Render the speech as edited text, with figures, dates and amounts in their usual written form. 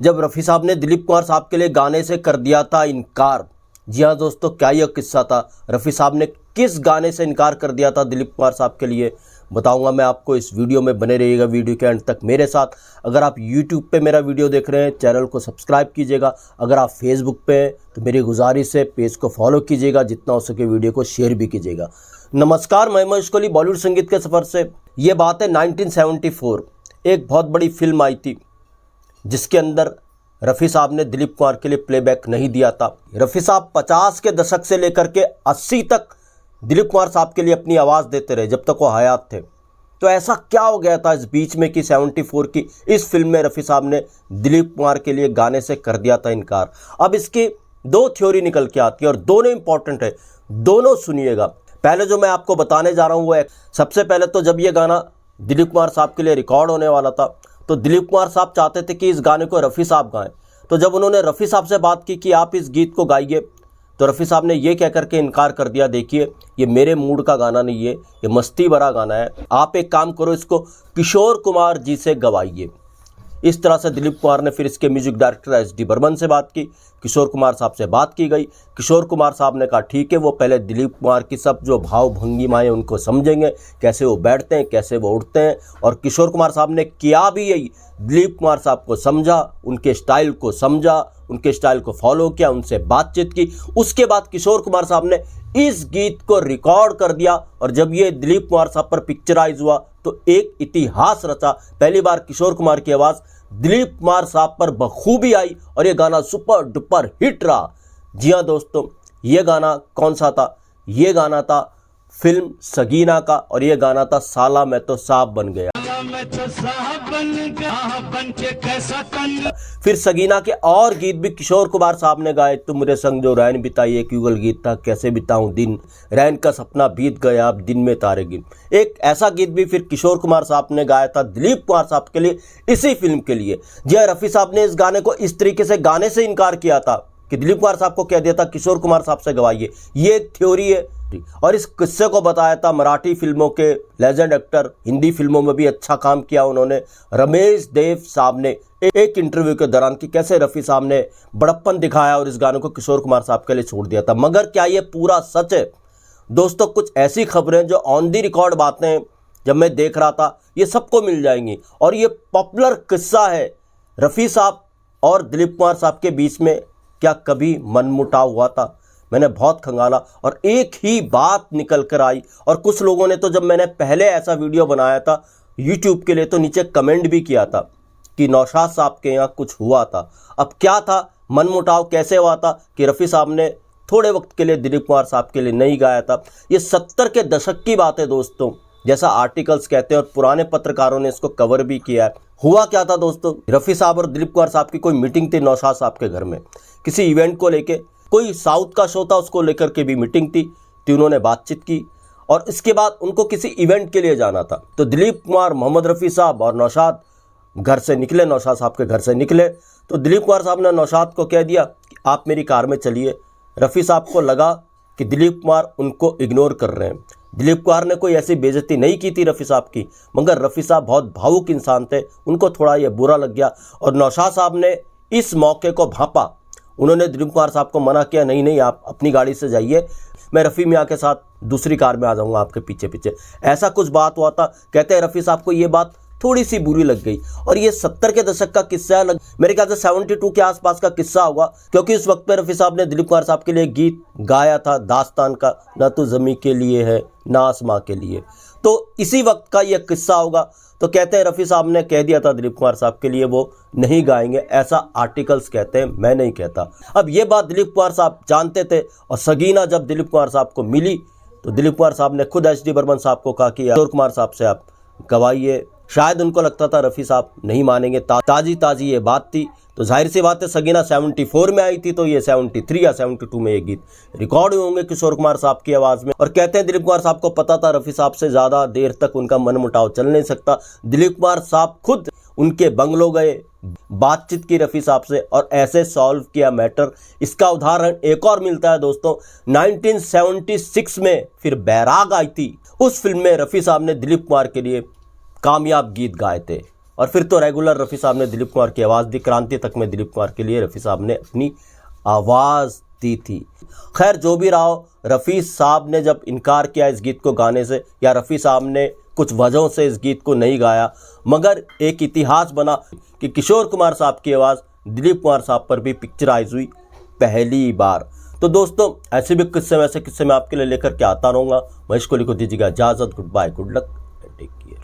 जब रफ़ी साहब ने दिलीप कुमार साहब के लिए गाने से कर दिया था इनकार। जी हाँ दोस्तों, क्या यह किस्सा था? रफ़ी साहब ने किस गाने से इनकार कर दिया था दिलीप कुमार साहब के लिए, बताऊंगा मैं आपको। इस वीडियो में बने रहिएगा वीडियो के अंत तक मेरे साथ। अगर आप यूट्यूब पे मेरा वीडियो देख रहे हैं, चैनल को सब्सक्राइब कीजिएगा। अगर आप फेसबुक पे हैं तो मेरी गुजारिश है पेज को फॉलो कीजिएगा, जितना हो सके वीडियो को शेयर भी कीजिएगा। नमस्कार, मैं महेश कोहली बॉलीवुड संगीत के सफ़र से। ये बात है 1974, एक बहुत बड़ी फिल्म आई थी जिसके अंदर रफ़ी साहब ने दिलीप कुमार के लिए प्लेबैक नहीं दिया था। रफ़ी साहब 50 के दशक से लेकर के 80 तक दिलीप कुमार साहब के लिए अपनी आवाज़ देते रहे जब तक वो हयात थे। तो ऐसा क्या हो गया था इस बीच में कि 74 की इस फिल्म में रफ़ी साहब ने दिलीप कुमार के लिए गाने से कर दिया था इनकार। अब इसकी दो थ्योरी निकल के आती है और दोनों इंपॉर्टेंट है, दोनों सुनिएगा। पहले जो मैं आपको बताने जा रहा हूँ वो है, सबसे पहले तो जब ये गाना दिलीप कुमार साहब के लिए रिकॉर्ड होने वाला था तो दिलीप कुमार साहब चाहते थे कि इस गाने को रफ़ी साहब गाएं। तो जब उन्होंने रफ़ी साहब से बात की कि आप इस गीत को गाइए, तो रफ़ी साहब ने ये कह करके इनकार कर दिया, देखिए ये मेरे मूड का गाना नहीं है, ये मस्ती भरा गाना है, आप एक काम करो इसको किशोर कुमार जी से गवाइए। इस तरह से दिलीप कुमार ने फिर इसके म्यूजिक डायरेक्टर एस.डी. बर्मन से बात की, किशोर कुमार साहब से बात की गई। किशोर कुमार साहब ने कहा ठीक है, वो पहले दिलीप कुमार की सब जो भाव भंगिमाएँ उनको समझेंगे, कैसे वो बैठते हैं, कैसे वो उठते हैं। और किशोर कुमार साहब ने किया भी यही, दिलीप कुमार साहब को समझा, उनके स्टाइल को समझा, उनके स्टाइल को फॉलो किया, उनसे बातचीत की। उसके बाद किशोर कुमार साहब ने इस गीत को रिकॉर्ड कर दिया और जब ये दिलीप कुमार साहब पर पिक्चराइज हुआ तो एक इतिहास रचा। पहली बार किशोर कुमार की आवाज़ दिलीप कुमार साहब पर बखूबी आई और ये गाना सुपर डुपर हिट रहा। जी हाँ दोस्तों, ये गाना कौन सा था? ये गाना था फिल्म सगीना का और ये गाना था साला मैं तो साहब बन गया। फिर सगीना के और गीत भी किशोर कुमार साहब ने गाए। तुम मेरे संग जो रैन बिताई, एक युगल गीत था, कैसे बिताऊं दिन, रैन का सपना बीत गया अब दिन में तारे गिन। एक ऐसा गीत भी फिर किशोर कुमार साहब ने गाया था दिलीप कुमार साहब के लिए, इसी फिल्म के लिए। जी रफ़ी साहब ने इस गाने को इस तरीके से गाने से इनकार किया था कि दिलीप कुमार साहब को कह दिया था किशोर कुमार साहब से गवाइए। ये एक थ्योरी है। और इस किस्से को बताया था मराठी फिल्मों के लेजेंड एक्टर, हिंदी फिल्मों में भी अच्छा काम किया उन्होंने, रमेश देव साहब ने एक इंटरव्यू के दौरान कि कैसे रफ़ी साहब ने बड़प्पन दिखाया और इस गाने को किशोर कुमार साहब के लिए छोड़ दिया था। मगर क्या ये पूरा सच है? दोस्तों, कुछ ऐसी खबरें जो ऑन दी रिकॉर्ड बातें जब मैं देख रहा था ये सबको मिल जाएंगी और ये पॉपुलर किस्सा है। रफ़ी साहब और दिलीप कुमार साहब के बीच में क्या कभी मनमुटाव हुआ था? मैंने बहुत खंगाला और एक ही बात निकल कर आई। और कुछ लोगों ने तो जब मैंने पहले ऐसा वीडियो बनाया था यूट्यूब के लिए तो नीचे कमेंट भी किया था कि नौशाद साहब के यहाँ कुछ हुआ था। अब क्या था मनमुटाव, कैसे हुआ था कि रफ़ी साहब ने थोड़े वक्त के लिए दिलीप कुमार साहब के लिए नहीं गाया था? ये 70 के दशक की बात है दोस्तों, जैसा आर्टिकल्स कहते हैं और पुराने पत्रकारों ने इसको कवर भी किया है। हुआ क्या था दोस्तों, रफ़ी साहब और दिलीप कुमार साहब की कोई मीटिंग थी नौशाद साहब के घर में, किसी इवेंट को लेके, कोई साउथ का शो था उसको लेकर के भी मीटिंग थी। तो उन्होंने बातचीत की और इसके बाद उनको किसी इवेंट के लिए जाना था। तो दिलीप कुमार, मोहम्मद रफ़ी साहब और नौशाद घर से निकले, नौशाद साहब के घर से निकले। तो दिलीप कुमार साहब ने नौशाद को कह दिया कि आप मेरी कार में चलिए। रफ़ी साहब को लगा कि दिलीप कुमार उनको इग्नोर कर रहे हैं। दिलीप कुमार ने कोई ऐसी बेइज्जती नहीं की थी रफ़ी साहब की, मगर रफ़ी साहब बहुत भावुक इंसान थे, उनको थोड़ा ये बुरा लग गया और नौशाद साहब ने इस मौके को भांपा। उन्होंने दिलीप कुमार साहब को मना किया, नहीं नहीं आप अपनी गाड़ी से जाइए, मैं रफ़ी मियाँ के साथ दूसरी कार में आ जाऊँगा आपके पीछे पीछे। ऐसा कुछ बात हुआ था। कहते हैं रफ़ी साहब को ये बात थोड़ी सी बुरी लग गई और ये 70 के दशक का किस्सा है, मेरे ख्याल से 72 के आसपास का किस्सा होगा, क्योंकि उस वक्त पे रफ़ी साहब ने दिलीप कुमार साहब के लिए गीत गाया था दास्तान का, ना तो ज़मीं के लिए है ना आसमां के लिए। तो इसी वक्त का यह किस्सा होगा। तो कहते हैं रफ़ी साहब ने कह दिया था दिलीप कुमार साहब के लिए वो नहीं गाएंगे, ऐसा आर्टिकल्स कहते हैं, मैं नहीं कहता। अब ये बात दिलीप कुमार साहब जानते थे और सगीना जब दिलीप कुमार साहब को मिली तो दिलीप कुमार साहब ने खुद एस.डी. बर्मन साहब को कहा कि किशोर कुमार साहब से आप गवाइए। शायद उनको लगता था रफ़ी साहब नहीं मानेंगे, ताज़ी ताज़ी ये बात थी। तो जाहिर सी बात है सगीना 74 में आई थी तो ये 73 या 72 में ये गीत रिकॉर्ड हुए होंगे किशोर कुमार साहब की आवाज़ में। और कहते हैं दिलीप कुमार साहब को पता था रफ़ी साहब से ज़्यादा देर तक उनका मनमुटाव चल नहीं सकता। दिलीप कुमार साहब खुद उनके बंगलो गए, बातचीत की रफ़ी साहब से और ऐसे सॉल्व किया मैटर। इसका उदाहरण एक और मिलता है दोस्तों, 1976 में फिर बैराग आई थी। उस फिल्म में रफ़ी साहब ने दिलीप कुमार के लिए कामयाब गीत गाए थे। और फिर तो रेगुलर रफ़ी साहब ने दिलीप कुमार की आवाज़ दी। क्रांति तक में दिलीप कुमार के लिए रफ़ी साहब ने अपनी आवाज़ दी थी। खैर जो भी रहा हो, रफ़ी साहब ने जब इनकार किया इस गीत को गाने से, या रफ़ी साहब ने कुछ वजहों से इस गीत को नहीं गाया, मगर एक इतिहास बना कि किशोर कुमार साहब की आवाज़ दिलीप कुमार साहब पर भी पिक्चराइज हुई पहली बार। तो दोस्तों ऐसे भी किस्से वैसे किस्से मैं आपके लिए लेकर के आता रहूँगा। महेश कोहली को दीजिएगा इजाज़त। Goodbye, good luck, take care.